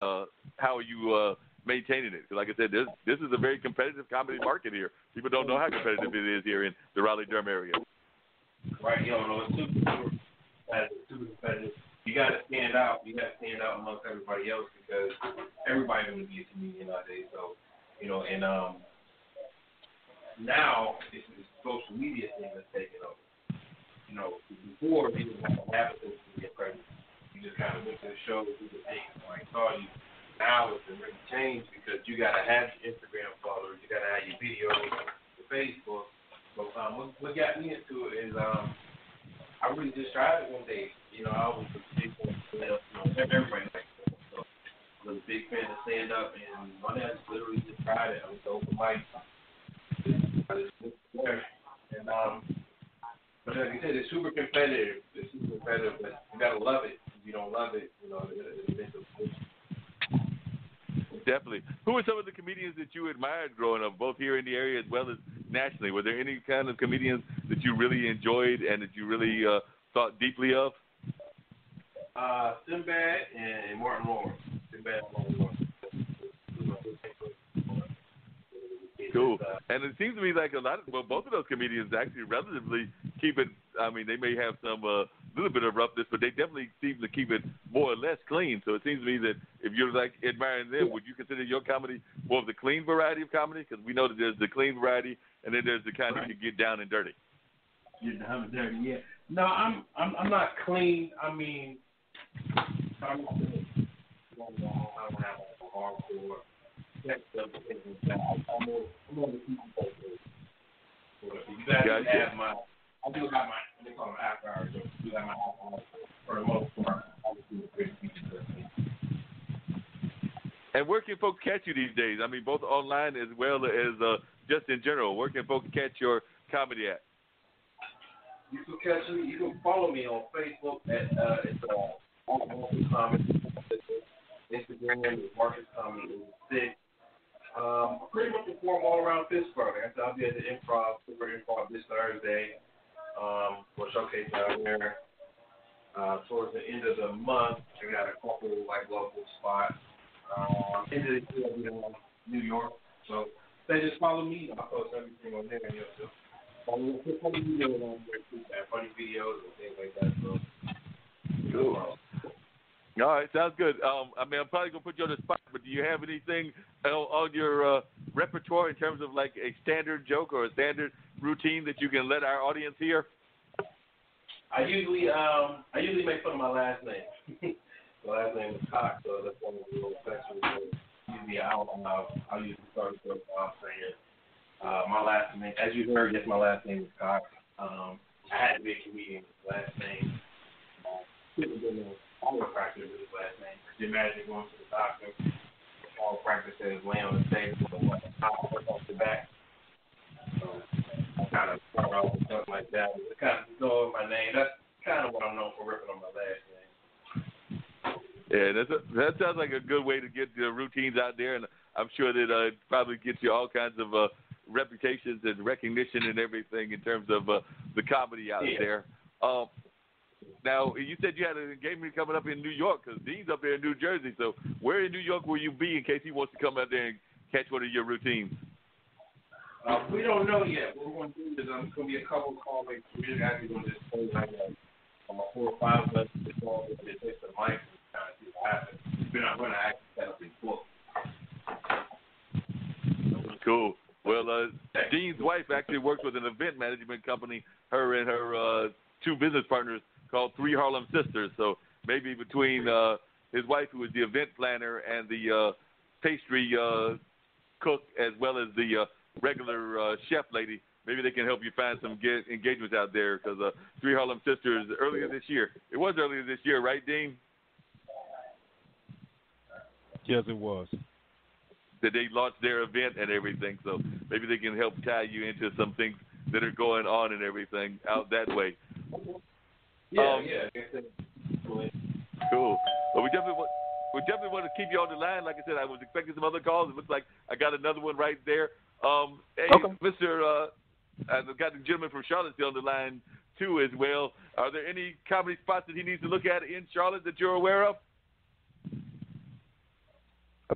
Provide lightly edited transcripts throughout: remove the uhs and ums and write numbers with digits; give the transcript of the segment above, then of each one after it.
how are you maintaining it? 'Cause like I said, this is a very competitive comedy market here. People don't know how competitive it is here in the Raleigh-Durham area. Right, it's super competitive. You got to stand out. You got to stand out amongst everybody else because everybody's going to be a comedian nowadays. So, and now it's the social media thing that's taking over. Before you didn't have to have a social media presence. You just kind of went to the show, do the thing, and saw you. Now it's really changed because you got to have your Instagram followers, you got to have your videos, your Facebook. So what got me into it is I really just tried it one day. I was a big fan of stand-up. Everybody likes it. So I was a big fan of stand-up, and one day I just literally just tried it. I was open mic. And but like you said, it's super competitive. It's super competitive, but you gotta love it. If you don't love it, it'll miss it. Definitely. Who were some of the comedians that you admired growing up, both here in the area as well as nationally? Were there any kind of comedians that you really enjoyed and that you really thought deeply of? Sinbad and Martin Lawrence. Sinbad and Martin Lawrence. Cool. And it seems to me like both of those comedians actually relatively keep it. I mean, they may have some little bit of roughness, but they definitely seem to keep it more or less clean. So it seems to me that if you're like admiring them, would you consider your comedy more of the clean variety of comedy? Because we know that there's the clean variety, and then there's the kind that you get down and dirty. Get down and dirty, yeah. No, I'm not clean. I mean, I don't have a hardcore. I'm more the people focused. You guys have my. I do have my. They call them after hours. I do have my after hours for the most part. And where can folks catch you these days? I mean, both online as well as just in general. Where can folks catch your comedy at? You can catch me. You can follow me on Facebook at it's Marcus Comedy. Instagram is Marcus Comedy 6. I pretty much perform all around Pittsburgh. I'll be at the Super Improv this Thursday for a showcase out there. Towards the end of the month, I got a couple local spots. End of the year, I'll be in New York. So they just follow me. I post everything on there. Put funny videos on there too. Funny videos and things like that. So cool. All right, sounds good. I mean, I'm probably going to put you on the spot, but do you have anything on your repertoire in terms of like a standard joke or a standard routine that you can let our audience hear? I usually make fun of my last name. My last name is Cox, so that's one of the little sections. Usually I'll usually start the joke off saying my last name. As you heard, yes, my last name is Cox. I had to be a comedian with my last name. I would practice with his last name. Could you imagine going to the doctor? All practice is laying on the table with a top off the back. So I kind of start off with something like that. It's kind of know my name. That's kind of what I'm known for, ripping on my last name. Yeah, that sounds like a good way to get the routines out there, and I'm sure that it probably gets you all kinds of reputations and recognition and everything in terms of the comedy out there. Now, you said you had an engagement coming up in New York because Dean's up there in New Jersey. So where in New York will you be in case he wants to come out there and catch one of your routines? We don't know yet. What we're going to do is there's going to be a couple of calls. We're actually going to just play like a 4 or 5 of us to call and just hit the mic and kind of see what happens. We're not going to actually set up a book. Cool. Well, Dean's wife actually works with an event management company, her and her 2 business partners, called 3 Harlem Sisters. So maybe between his wife, who is the event planner, and the pastry cook, as well as the regular chef lady, maybe they can help you find some engagements out there because 3 Harlem Sisters earlier this year. It was earlier this year, right, Dean? Yes, it was. That they launched their event and everything. So maybe they can help tie you into some things that are going on and everything out that way. Yeah. Cool. Well, we definitely want to keep you on the line. Like I said, I was expecting some other calls. It looks like I got another one right there. Hey, okay. Mr. I've got the gentleman from Charlotte on the line too as well. Are there any comedy spots that he needs to look at in Charlotte that you're aware of?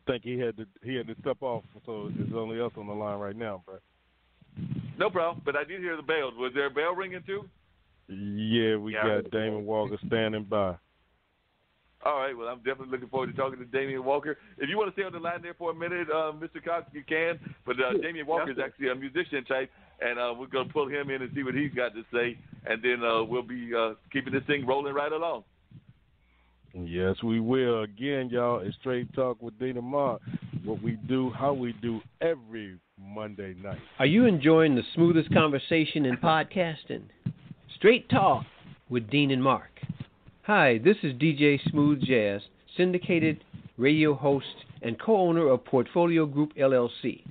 think he had to step off, so there's only us on the line right now, bro. No problem. But I did hear the bells. Was there a bell ringing too? Yeah, we got Damon Walker standing by. All right. Well, I'm definitely looking forward to talking to Damian Walker. If you want to stay on the line there for a minute, Mr. Cox, you can. But Damian Walker is actually a musician type, and we're going to pull him in and see what he's got to say, and then we'll be keeping this thing rolling right along. Yes, we will. Again, y'all, it's Straight Talk with Dean and Mark. What we do, how we do every Monday night. Are you enjoying the smoothest conversation in podcasting? Straight Talk with Dean and Mark. Hi, this is DJ Smooth Jazz, syndicated radio host and co-owner of Portfolio Group LLC,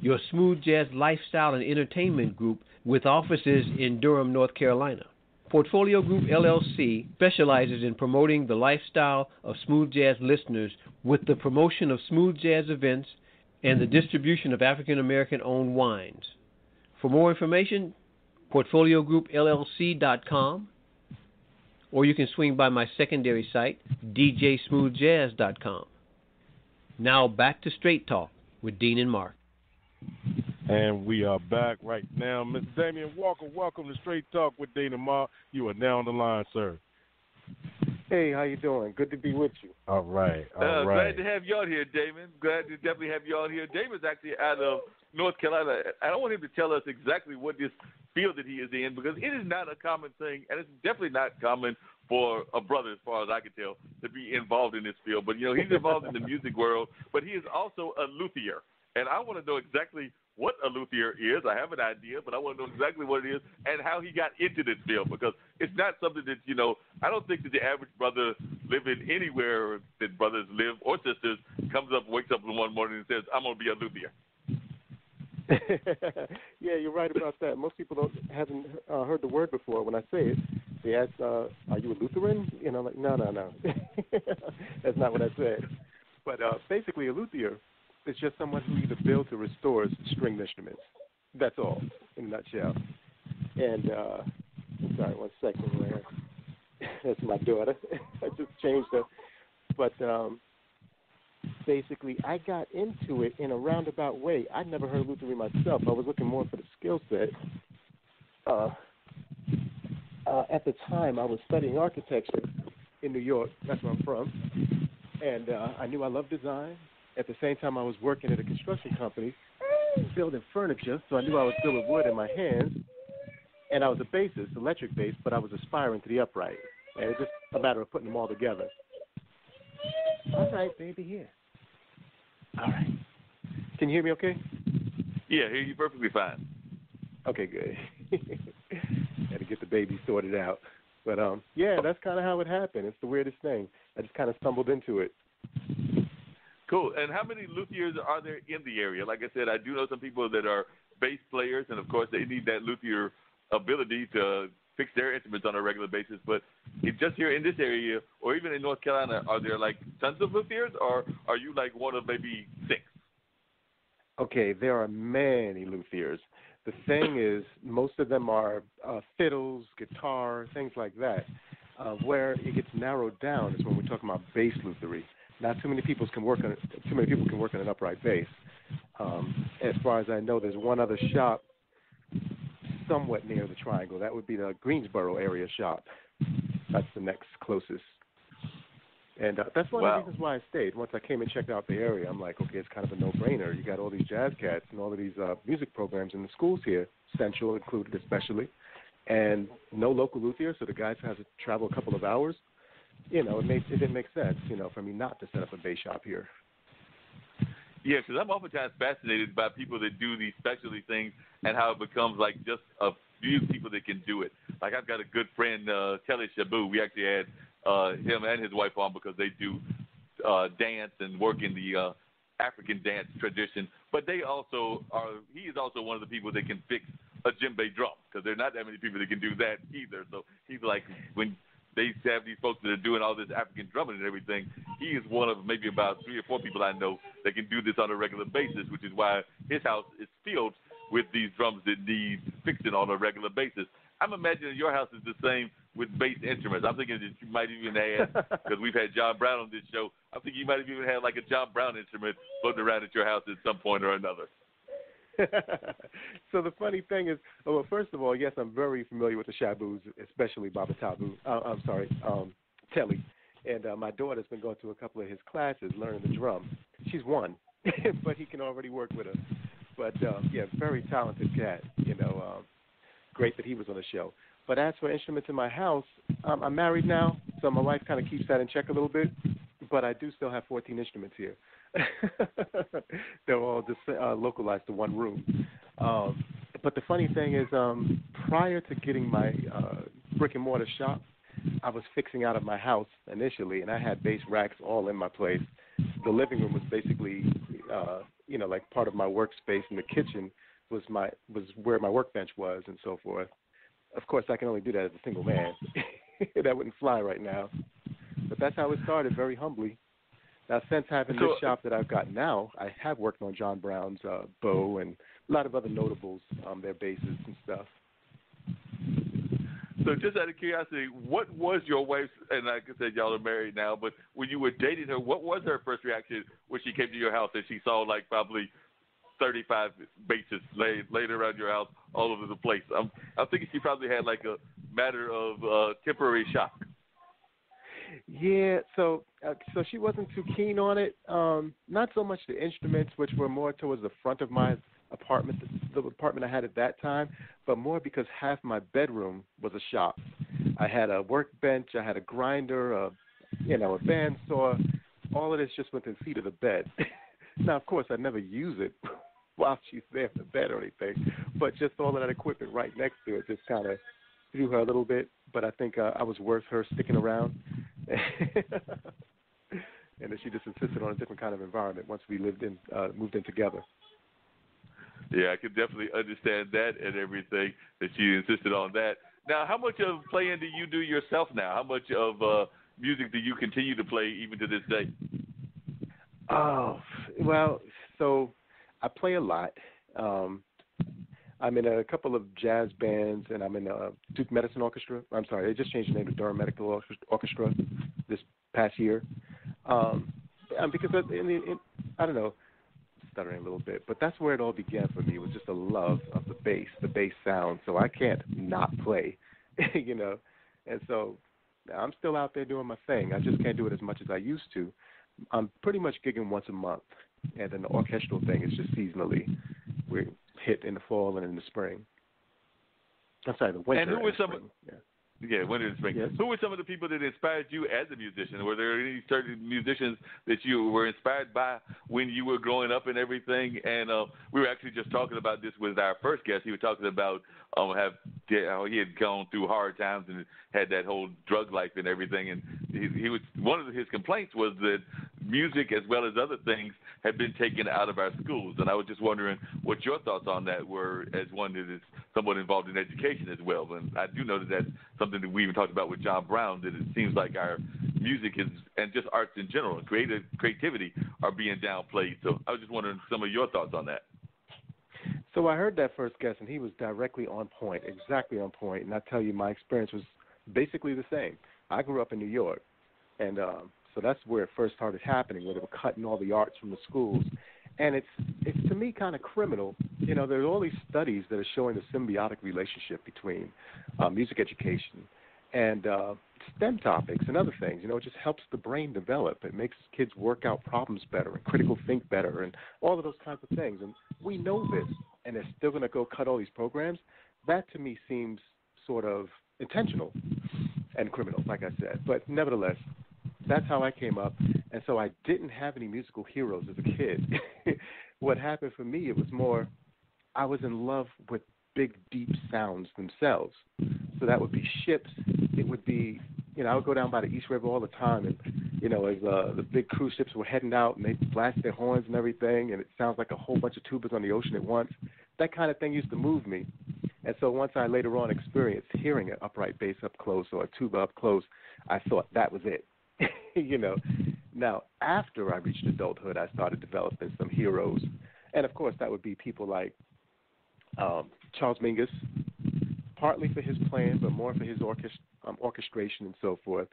your smooth jazz lifestyle and entertainment group with offices in Durham, North Carolina. Portfolio Group LLC specializes in promoting the lifestyle of smooth jazz listeners with the promotion of smooth jazz events and the distribution of African American owned wines. For more information, portfoliogroupllc.com, or you can swing by my secondary site, djsmoothjazz.com. Now back to Straight Talk with Dean and Mark. And we are back right now. Mr. Damian Walker, welcome to Straight Talk with Dean and Mark. You are now on the line, sir. Hey, how you doing? Good to be with you. All right, all right. Glad to have you on here, Damon. Glad to definitely have you on here. Damon's actually out of North Carolina. I don't want him to tell us exactly what this field that he is in, because it is not a common thing, and it's definitely not common for a brother, as far as I can tell, to be involved in this field. But, he's involved in the music world, but he is also a luthier. And I want to know exactly what a luthier is. I have an idea, but I want to know exactly what it is and how he got into this field, because it's not something that, I don't think that the average brother living anywhere that brothers live or sisters comes up, wakes up one morning and says, I'm going to be a luthier. Yeah, you're right about that. Most people haven't heard the word before. When I say it, they ask, are you a Lutheran? Like, no. That's not what I said. But basically, a luthier is just someone who either builds or restores stringed instruments. That's all, in a nutshell. And, sorry, 1 second there. That's my daughter. I just changed her. But basically, I got into it in a roundabout way. I'd never heard of lutherie myself. I was looking more for the skill set. At the time, I was studying architecture in New York. That's where I'm from. And I knew I loved design. At the same time, I was working at a construction company building furniture, so I knew I was good with wood in my hands. And I was a bassist, electric bass, but I was aspiring to the upright. And it's just a matter of putting them all together. All right, baby, here. All right. Can you hear me okay? Yeah, I hear you perfectly fine. Okay, good. Had to get the baby sorted out. But, yeah, that's kind of how it happened. It's the weirdest thing. I just kind of stumbled into it. Cool. And how many luthiers are there in the area? Like I said, I do know some people that are bass players, and, of course, they need that luthier ability to fix their instruments on a regular basis. But just here in this area, or even in North Carolina, are there, tons of luthiers, or are you, one of maybe 6? Okay, there are many luthiers. The thing is, most of them are fiddles, guitar, things like that. Where it gets narrowed down is when we're talking about bass lutherie. Not too many people can work on an upright bass. As far as I know, there's one other shop somewhat near the Triangle. That would be the Greensboro area shop. That's the next closest. And that's one of the reasons why I stayed. Once I came and checked out the area, I'm like, okay, it's kind of a no-brainer. You got all these jazz cats and all of these music programs in the schools here, Central included especially, and no local luthier, so the guys have to travel a couple of hours. It didn't make sense, for me not to set up a bass shop here. Yeah, because I'm oftentimes fascinated by people that do these specialty things and how it becomes just a few people that can do it. Like I've got a good friend, Kelly Shabu. We actually had him and his wife on because they do dance and work in the African dance tradition. But he is also one of the people that can fix a djembe drum, because there are not that many people that can do that either. So he's like, when they have these folks that are doing all this African drumming and everything, he is one of maybe about 3 or 4 people I know that can do this on a regular basis, which is why his house is filled with these drums that need fixing on a regular basis. I'm imagining your house is the same with bass instruments? I'm thinking that you might even have, because we've had John Brown on this show, I'm thinking you might have even had like a John Brown instrument floating around at your house at some point or another. So the funny thing is, well, first of all, yes, I'm very familiar with the Shaboos, especially Baba Telly. And my daughter's been going to a couple of his classes learning the drum. She's one, but he can already work with her. But, yeah, very talented cat, great that he was on the show. But as for instruments in my house, I'm married now, so my wife kind of keeps that in check a little bit. But I do still have 14 instruments here. They're all just localized to one room. But the funny thing is, prior to getting my brick and mortar shop, I was fixing out of my house initially, and I had bass racks all in my place. The living room was basically, like part of my workspace, and the kitchen was where my workbench was, and so forth. Of course, I can only do that as a single man. That wouldn't fly right now. But that's how it started, very humbly. Now, since having this shop that I've got now, I have worked on John Brown's bow and a lot of other notables, their basses and stuff. So just out of curiosity, what was your wife's, and like I said, y'all are married now, but when you were dating her, what was her first reaction when she came to your house and she saw like probably 35 basses laid around your house all over the place? I'm thinking she probably had like a matter of temporary shock. Yeah, so she wasn't too keen on it. Not so much the instruments, which were more towards the front of my apartment, the apartment I had at that time, but more because half my bedroom was a shop. I had a workbench, I had a grinder, a bandsaw. All of this just went to the feet of the bed. Now, of course, I never use it while she's there in the bed or anything, but just all of that equipment right next to it just kind of threw her a little bit. But I think I was worth her sticking around. And then she just insisted on a different kind of environment once we moved in together. Yeah, I could definitely understand that and everything, that she insisted on that. Now, how much of playing do you do yourself now? How much of music do you continue to play even to this day? Oh, well, so I play a lot. I'm in a couple of jazz bands, and I'm in a Duke Medicine Orchestra. I'm sorry, they just changed the name to Durham Medical Orchestra this past year. Because I don't know, stuttering a little bit, but that's where it all began for me. It was just a love of the bass sound. So I can't not play, And so I'm still out there doing my thing. I just can't do it as much as I used to. I'm pretty much gigging once a month, and then the orchestral thing is just seasonally. We hit in the fall and in the spring. I'm sorry, the winter. And who were some? Spring. Yeah, winter and spring. Yes. Who were some of the people that inspired you as a musician? Were there any certain musicians that you were inspired by when you were growing up and everything? And we were actually just talking about this with our first guest. He was talking about how he had gone through hard times and had that whole drug life and everything. And he was, one of his complaints was that music, as well as other things, had been taken out of our schools. And I was just wondering what your thoughts on that were, as one that is somewhat involved in education as well. And I do know that that's something that we even talked about with John Brown, that it seems like our music is, and just arts in general, and creativity are being downplayed. So I was just wondering some of your thoughts on that. So I heard that first guest, and he was directly on point, exactly on point. And I tell you, my experience was basically the same. I grew up in New York, and so that's where it first started happening, where they were cutting all the arts from the schools. And it's to me kind of criminal. There are all these studies that are showing the symbiotic relationship between music education and STEM topics and other things. It just helps the brain develop. It makes kids work out problems better and critical think better and all of those kinds of things. And we know this, and they're still going to go cut all these programs. That to me seems sort of intentional and criminal, like I said. But nevertheless, that's how I came up. And so I didn't have any musical heroes as a kid. What happened for me, it was more, I was in love with big, deep sounds themselves. So that would be ships. It would be, I would go down by the East River all the time, and, as the big cruise ships were heading out, and they blast their horns and everything, and it sounds like a whole bunch of tubas on the ocean at once. That kind of thing used to move me. And so once I later on experienced hearing an upright bass up close or a tuba up close, I thought that was it. Now, after I reached adulthood, I started developing some heroes. And, of course, that would be people like Charles Mingus, partly for his playing, but more for his orchestration and so forth.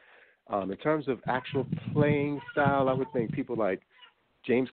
In terms of actual playing style, I would think people like James